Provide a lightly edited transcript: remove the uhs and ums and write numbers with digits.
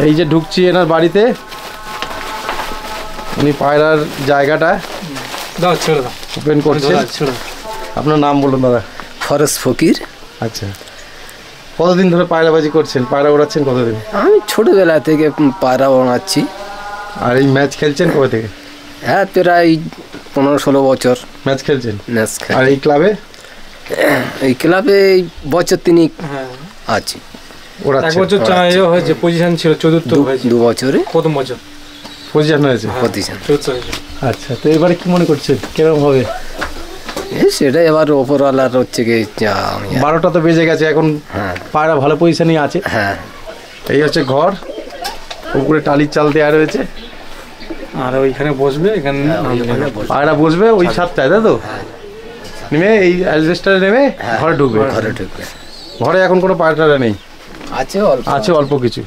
এই যে ঢুকছি এনার বাড়িতে, উনি পায়রার জায়গাটা ওপেন করছেন। আপনার নাম বলুন দাদা? ফরজ ফকির। আচ্ছা, কতদিন ধরে পায়রাবাজি করছেন, পায়রা ওড়াচ্ছেন কতদিন? আমি ছোটবেলা থেকে পায়রা ওড়াচ্ছি। আর এই ম্যাচ খেলছেন কবে থেকে? হ্যাঁ, প্রায় 15-16 বছর ম্যাচ খেলছেন। ম্যাচ খেল। আর এই ক্লাবে? এই ক্লাবে বছর 3 আছি। ওড়াচ্ছেন? 1 বছর হয়েছে, পজিশন ছিল, চতুর্থ হয়েছে। 2 বছরে প্রথম বছর পজিশন হয়েছে। পজিশন। আচ্ছা, তো এবারে কি মনে করছেন কিরকম হবে? সেটা এবার ওপরওয়ালার হচ্ছে কি। 12টা তো বেজে গেছে, এখন পায়রা ভালো পজিশনই আছে। হ্যাঁ, এই হচ্ছে ঘর, উপরে টালির চাল দেওয়া রয়েছে, আর ওইখানে বসবে, এখানে পায়রা বসবে ওই ছাদটায়, তাই তো? নেমে এই অ্যালবেস্টারে নেমে ঘরে ঢুকবে। ঘরে ঢুকবে। ঘরে এখন কোনো পায়রা নেই, আছে আছে অল্প কিছু।